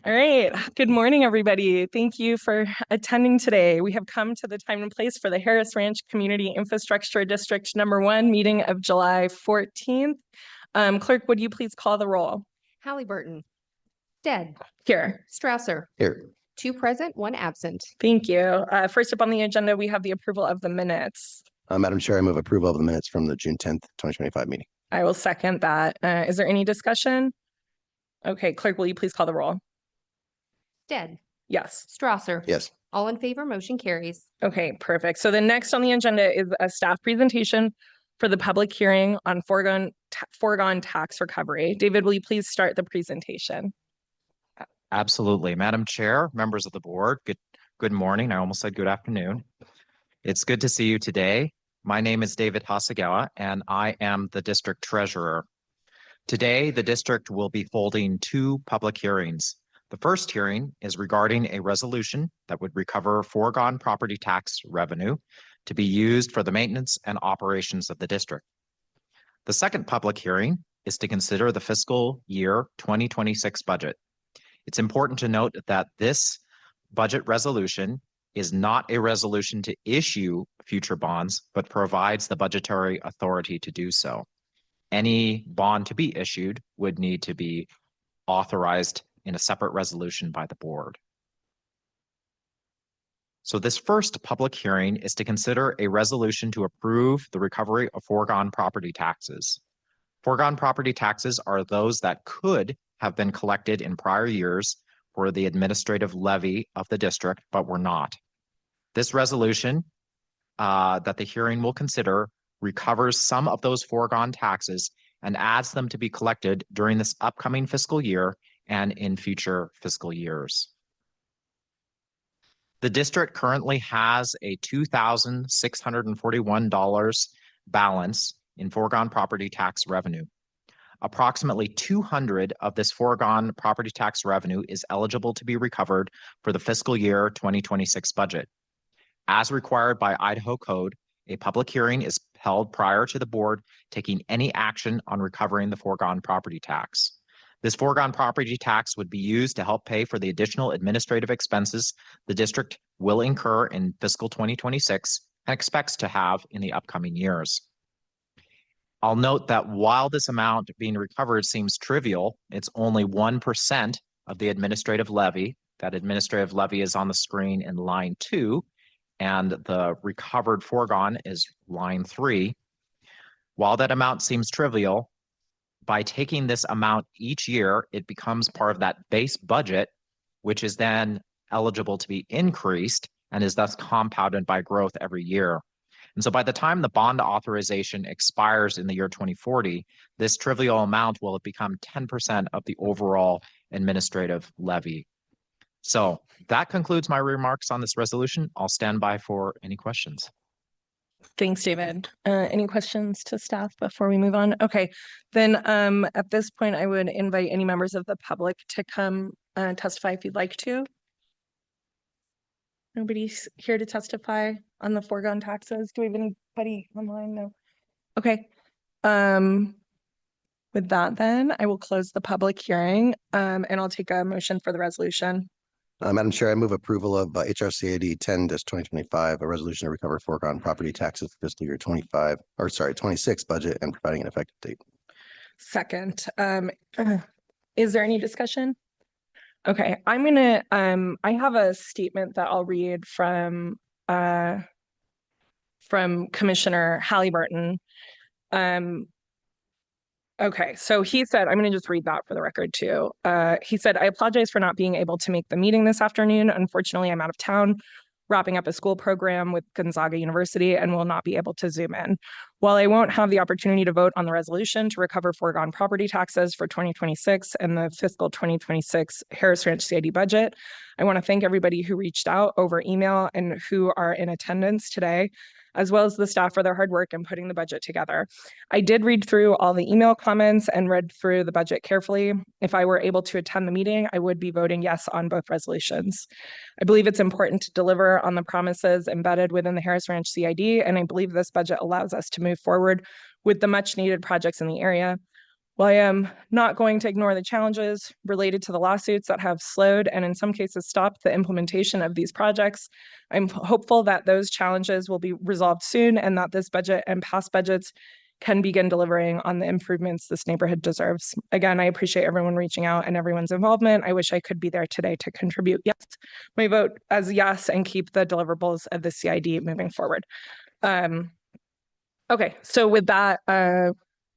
All right. Good morning, everybody. Thank you for attending today. We have come to the time and place for the Harris Ranch Community Infrastructure District #1 meeting of July 14th. Clerk, would you please call the roll? Halliburton. Stead. Here. Strausser. Here. 2 present, 1 absent. Thank you. First up on the agenda, we have the approval of the minutes. Madam Chair, I move approval of the minutes from the June 10th, 2025 meeting. I will second that. Is there any discussion? Okay, Clerk, will you please call the roll? Stead. Yes. Strausser. Yes. All in favor, motion carries. Okay, perfect. So the next on the agenda is a staff presentation for the public hearing on foregone tax recovery. David, will you please start the presentation? Absolutely. Madam Chair, members of the board, good morning. I almost said good afternoon. It's good to see you today. My name is David Hasegawa, and I am the district treasurer. Today, the district will be holding 2 public hearings. The first hearing is regarding a resolution that would recover foregone property tax revenue to be used for the maintenance and operations of the district. The second public hearing is to consider the fiscal year 2026 budget. It's important to note that this budget resolution is not a resolution to issue future bonds, but provides the budgetary authority to do so. Any bond to be issued would need to be authorized in a separate resolution by the board. So this first public hearing is to consider a resolution to approve the recovery of foregone property taxes. Foregone property taxes are those that could have been collected in prior years for the administrative levy of the district, but were not. This resolution that the hearing will consider recovers some of those foregone taxes and adds them to be collected during this upcoming fiscal year and in future fiscal years. The district currently has a $2,641 balance in foregone property tax revenue. Approximately 200 of this foregone property tax revenue is eligible to be recovered for the fiscal year 2026 budget. As required by Idaho Code, a public hearing is held prior to the board taking any action on recovering the foregone property tax. This foregone property tax would be used to help pay for the additional administrative expenses the district will incur in fiscal 2026 and expects to have in the upcoming years. I'll note that while this amount being recovered seems trivial, it's only 1% of the administrative levy. That administrative levy is on the screen in line 2, and the recovered foregone is line 3. While that amount seems trivial, by taking this amount each year, it becomes part of that base budget, which is then eligible to be increased and is thus compounded by growth every year. And so by the time the bond authorization expires in the year 2040, this trivial amount will have become 10% of the overall administrative levy. So that concludes my remarks on this resolution. I'll stand by for any questions. Thanks, David. Any questions to staff before we move on? Okay, then at this point, I would invite any members of the public to come testify if you'd like to. Nobody's here to testify on the foregone taxes. Do we have anybody online? No. Okay. With that, then I will close the public hearing and I'll take a motion for the resolution. Madam Chair, I move approval of HRCAD 10-2025, a resolution to recover foregone property taxes for fiscal year 26 budget and providing an effective date. Second. Is there any discussion? Okay, I'm gonna I have a statement that I'll read from Commissioner Halliburton. Okay, so he said, I'm going to just read that for the record too. He said, I apologize for not being able to make the meeting this afternoon. Unfortunately, I'm out of town, wrapping up a school program with Gonzaga University and will not be able to Zoom in. While I won't have the opportunity to vote on the resolution to recover foregone property taxes for 2026 and the fiscal 2026 Harris Ranch CID budget, I want to thank everybody who reached out over email and who are in attendance today, as well as the staff for their hard work in putting the budget together. I did read through all the email comments and read through the budget carefully. If I were able to attend the meeting, I would be voting yes on both resolutions. I believe it's important to deliver on the promises embedded within the Harris Ranch CID, and I believe this budget allows us to move forward with the much needed projects in the area. While I am not going to ignore the challenges related to the lawsuits that have slowed and in some cases stopped the implementation of these projects, I'm hopeful that those challenges will be resolved soon and that this budget and past budgets can begin delivering on the improvements this neighborhood deserves. Again, I appreciate everyone reaching out and everyone's involvement. I wish I could be there today to contribute. Yes, my vote as yes and keep the deliverables of the CID moving forward. Okay, so with that,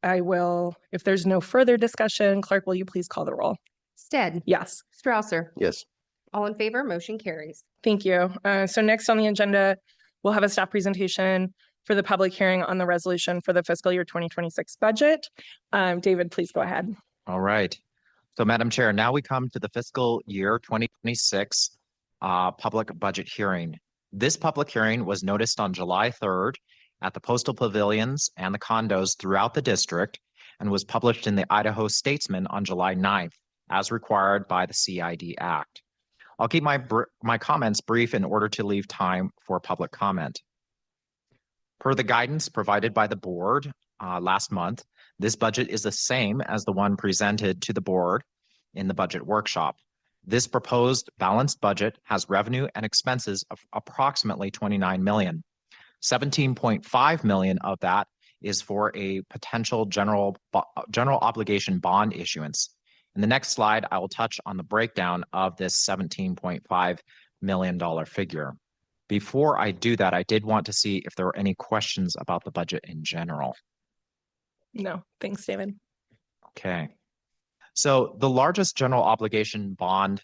I will, if there's no further discussion, clerk, will you please call the roll? Stead. Yes, Strouser. Yes. All in favor, motion carries. thank you. So next on the agenda, we'll have a staff presentation for the public hearing on the resolution for the fiscal year 2026 budget. David, please go ahead. All right. So Madam Chair, now we come to the fiscal year 2026 public budget hearing. This public hearing was noticed on July 3rd at the postal pavilions and the condos throughout the district and was published in the Idaho Statesman on July 9th, as required by the CID Act. I'll keep my comments brief in order to leave time for public comment. Per the guidance provided by the board last month, this budget is the same as the one presented to the board in the budget workshop. This proposed balanced budget has revenue and expenses of approximately 29 million. 17.5 million of that is for a potential general obligation bond issuance. In the next slide, I will touch on the breakdown of this $17.5 million figure. Before I do that, I did want to see if there were any questions about the budget in general. No, thanks, David. Okay. So the largest general obligation bond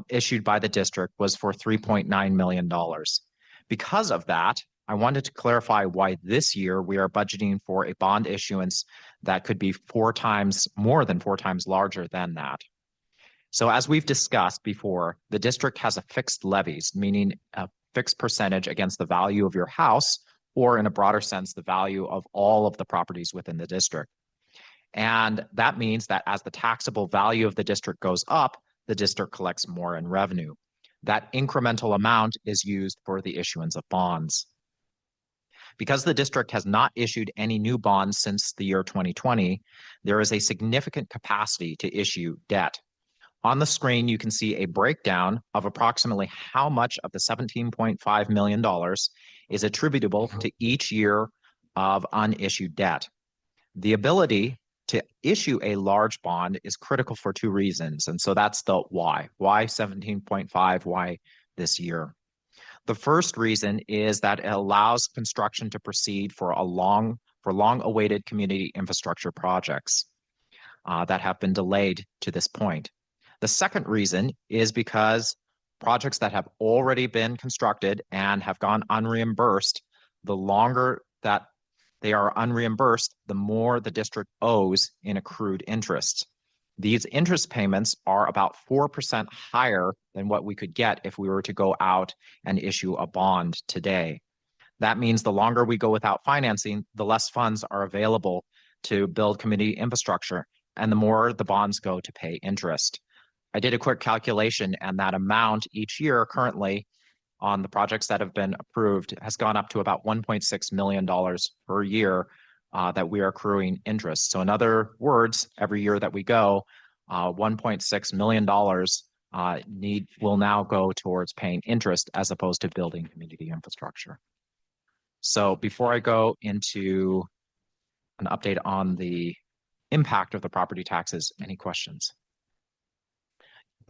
issued by the district was for $3.9 million. Because of that, I wanted to clarify why this year we are budgeting for a bond issuance that could be more than four times larger than that. So as we've discussed before, the district has a fixed levies, meaning a fixed percentage against the value of your house, or in a broader sense, the value of all of the properties within the district. And that means that as the taxable value of the district goes up, the district collects more in revenue. That incremental amount is used for the issuance of bonds. Because the district has not issued any new bonds since the year 2020, there is a significant capacity to issue debt. On the screen, you can see a breakdown of approximately how much of the $17.5 million is attributable to each year of unissued debt. The ability to issue a large bond is critical for two reasons. And so that's the why. Why 17.5? Why this year? The first reason is that it allows construction to proceed for long-awaited community infrastructure projects that have been delayed to this point. The second reason is because projects that have already been constructed and have gone unreimbursed, the longer that they are unreimbursed, the more the district owes in accrued interest. These interest payments are about 4% higher than what we could get if we were to go out and issue a bond today. That means the longer we go without financing, the less funds are available to build community infrastructure, and the more the bonds go to pay interest. I did a quick calculation, and that amount each year currently on the projects that have been approved has gone up to about $1.6 million per year that we are accruing interest. So in other words, every year that we go, $1.6 million will now go towards paying interest as opposed to building community infrastructure. So before I go into an update on the impact of the property taxes, any questions?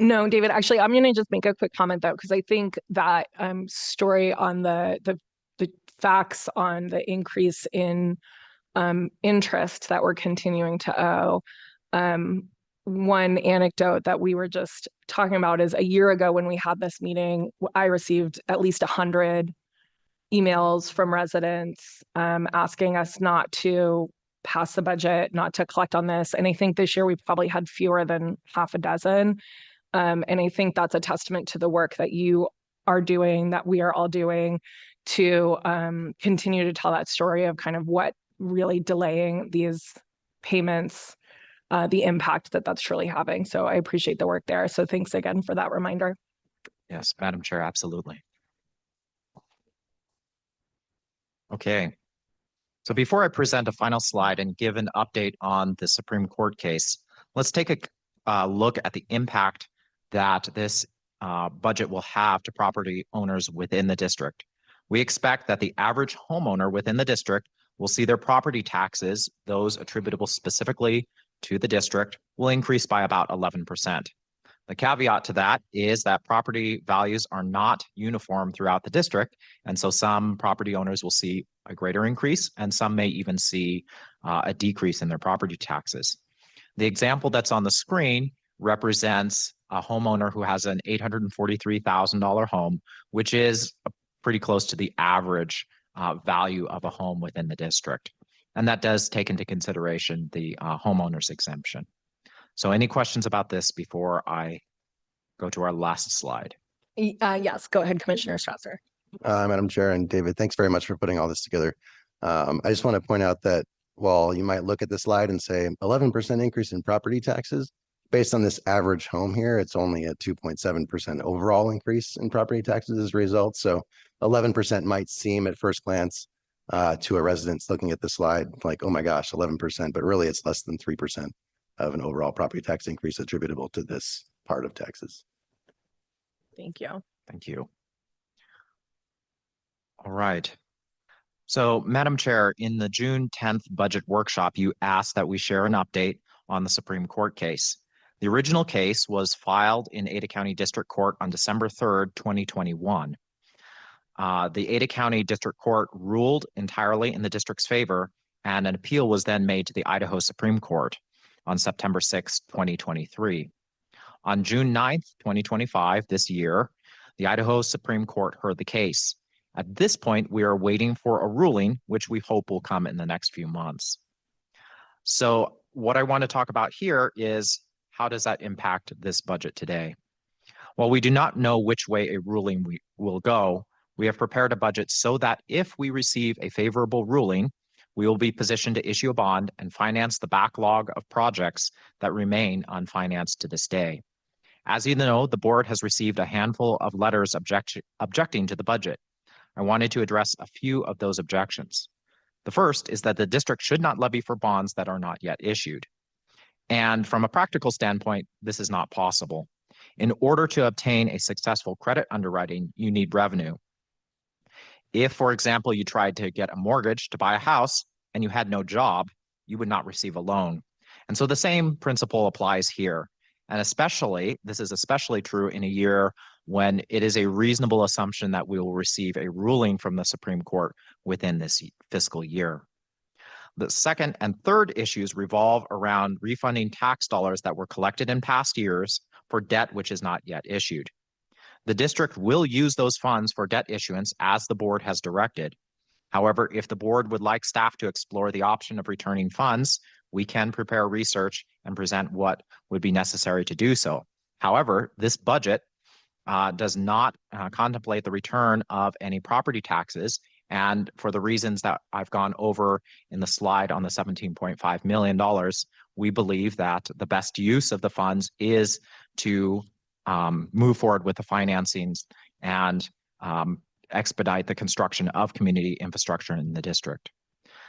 No, David, actually, I'm going to just make a quick comment though, because I think that story on the facts on the increase in interest that we're continuing to owe. One anecdote that we were just talking about is a year ago when we had this meeting, I received at least 100 emails from residents asking us not to pass the budget, not to collect on this. And I think this year we've probably had fewer than half a dozen. And I think that's a testament to the work that you are doing, that we are all doing to continue to tell that story of kind of what really delaying these payments, the impact that that's truly having. So I appreciate the work there. So thanks again for that reminder. Yes, Madam Chair, absolutely. Okay. So before I present a final slide and give an update on the Supreme Court case, let's take a look at the impact that this budget will have to property owners within the district. We expect that the average homeowner within the district will see their property taxes, those attributable specifically to the district, will increase by about 11%. The caveat to that is that property values are not uniform throughout the district, and so some property owners will see a greater increase, and some may even see a decrease in their property taxes. The example that's on the screen represents a homeowner who has an $843,000 home, which is pretty close to the average value of a home within the district. And that does take into consideration the homeowner's exemption. So any questions about this before I go to our last slide? Yes, go ahead, Commissioner Strasser. Madam Chair and David, thanks very much for putting all this together. I just want to point out that while you might look at the slide and say 11% increase in property taxes, based on this average home here, it's only a 2.7% overall increase in property taxes as a result. So 11% might seem at first glance to a resident looking at the slide like, oh my gosh, 11%, but really it's less than 3% of an overall property tax increase attributable to this part of Texas. Thank you. Thank you. All right. So, Madam Chair, in the June 10th budget workshop, you asked that we share an update on the Supreme Court case. The original case was filed in Ada County District Court on December 3rd, 2021. The Ada County District Court ruled entirely in the district's favor, and an appeal was then made to the Idaho Supreme Court on September 6, 2023. On June 9th, 2025, this year, the Idaho Supreme Court heard the case. At this point, we are waiting for a ruling, which we hope will come in the next few months. So what I want to talk about here is how does that impact this budget today? While we do not know which way a ruling will go, we have prepared a budget so that if we receive a favorable ruling, we will be positioned to issue a bond and finance the backlog of projects that remain unfinanced to this day. As you know, the board has received a handful of letters objecting to the budget. I wanted to address a few of those objections. The first is that the district should not levy for bonds that are not yet issued. And from a practical standpoint, this is not possible. In order to obtain a successful credit underwriting, you need revenue. If, for example, you tried to get a mortgage to buy a house and you had no job, you would not receive a loan. And so the same principle applies here. And this is especially true in a year when it is a reasonable assumption that we will receive a ruling from the Supreme Court within this fiscal year. The second and third issues revolve around refunding tax dollars that were collected in past years for debt which is not yet issued. The district will use those funds for debt issuance as the board has directed. However, if the board would like staff to explore the option of returning funds, we can prepare research and present what would be necessary to do so. However, this budget does not contemplate the return of any property taxes. And for the reasons that I've gone over in the slide on the $17.5 million, we believe that the best use of the funds is to move forward with the financings and expedite the construction of community infrastructure in the district.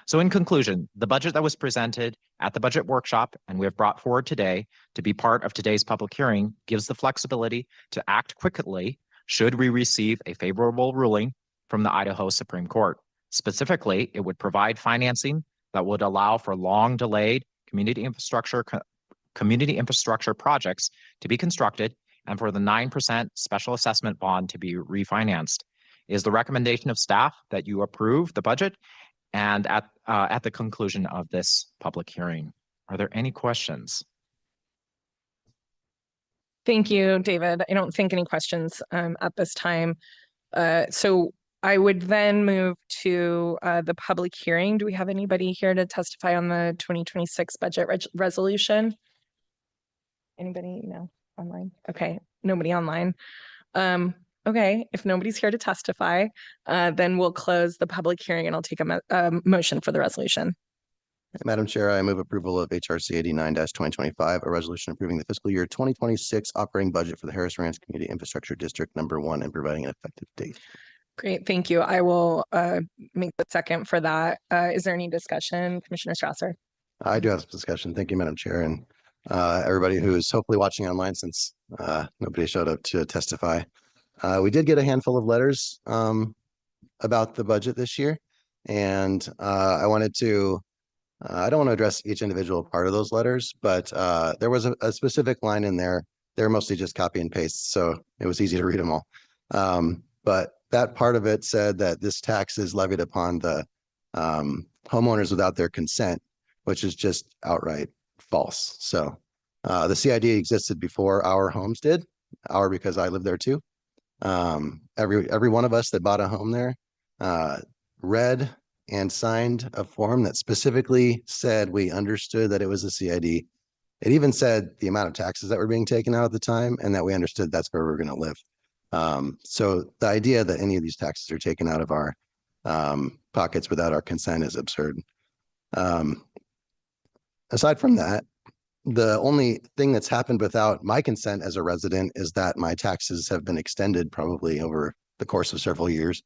So in conclusion, the budget that was presented at the budget workshop and we have brought forward today to be part of today's public hearing gives the flexibility to act quickly should we receive a favorable ruling from the Idaho Supreme Court. Specifically, it would provide financing that would allow for long delayed community infrastructure projects to be constructed and for the 9% special assessment bond to be refinanced. It is the recommendation of staff that you approve the budget and at the conclusion of this public hearing. Are there any questions? Thank you, David. I don't think any questions at this time. So I would then move to the public hearing. Do we have anybody here to testify on the 2026 budget resolution? Anybody? No, online. Okay, nobody online. Okay, if nobody's here to testify, then we'll close the public hearing and I'll take a motion for the resolution. Madam Chair, I move approval of HRC 89-2025, a resolution approving the fiscal year 2026 operating budget for the Harris Ranch Community Infrastructure District #1 and providing an effective date. Great, thank you. I will make the second for that. Is there any discussion, Commissioner Strasser? I do have some discussion. Thank you, Madam Chair, and everybody who's hopefully watching online since nobody showed up to testify. We did get a handful of letters about the budget this year, and I wanted to, I don't want to address each individual part of those letters, but there was a specific line in there. They're mostly just copy and paste, so it was easy to read them all. But that part of it said that this tax is levied upon the homeowners without their consent, which is just outright false. So the CID existed before our homes did, our because I live there too. Every one of us that bought a home there read and signed a form that specifically said we understood that it was a CID. It even said the amount of taxes that were being taken out at the time and that we understood that's where we're going to live. So the idea that any of these taxes are taken out of our pockets without our consent is absurd. Aside from that, the only thing that's happened without my consent as a resident is that my taxes have been extended probably over the course of several years.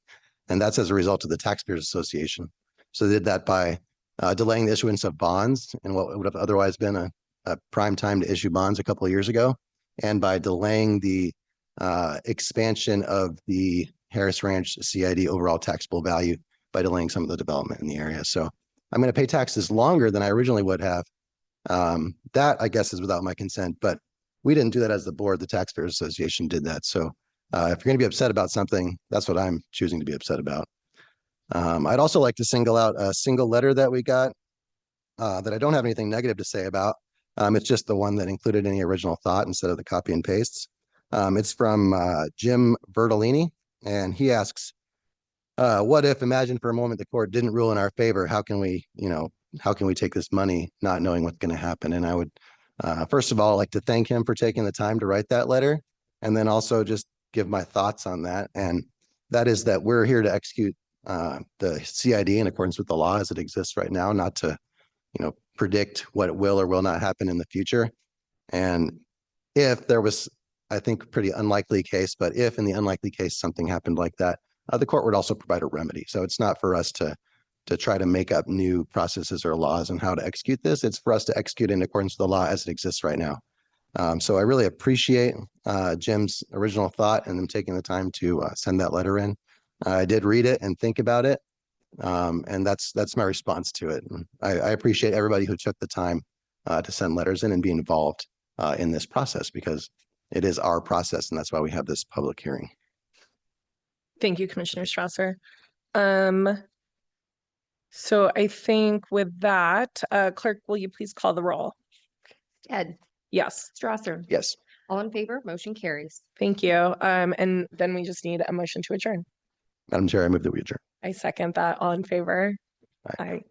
And that's as a result of the Taxpayers Association. So they did that by delaying the issuance of bonds in what would have otherwise been a prime time to issue bonds a couple of years ago, and by delaying the expansion of the Harris Ranch CID overall taxable value by delaying some of the development in the area. So I'm going to pay taxes longer than I originally would have. That I guess is without my consent, but we didn't do that as the board. The Taxpayers Association did that. So if you're going to be upset about something, that's what I'm choosing to be upset about. I'd also like to single out a single letter that we got that I don't have anything negative to say about. It's just the one that included any original thought instead of the copy and pastes. It's from Jim Bertolini, and he asks, what if, imagine for a moment, the court didn't rule in our favor? How can we, how can we take this money not knowing what's going to happen? And I would, first of all, like to thank him for taking the time to write that letter, and then also just give my thoughts on that. And that is that we're here to execute the CID in accordance with the law as it exists right now, not to, predict what will or will not happen in the future. And if there was, I think, pretty unlikely case, but if in the unlikely case something happened like that, the court would also provide a remedy. So it's not for us to try to make up new processes or laws on how to execute this. It's for us to execute in accordance with the law as it exists right now. So I really appreciate Jim's original thought and them taking the time to send that letter in. I did read it and think about it. And that's my response to it. I appreciate everybody who took the time to send letters in and be involved in this process, because it is our process, and that's why we have this public hearing. Thank you, Commissioner Strasser. So I think with that, clerk, will you please call the roll? Ed, Yes, Strasser, Yes. all in favor, motion carries. thank you. And then we just need a motion to adjourn. Madam Chair, I move that we adjourn. I second that. All in favor? Aye. Aye.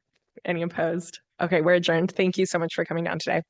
Any opposed? Okay, we're adjourned. Thank you so much for coming down today.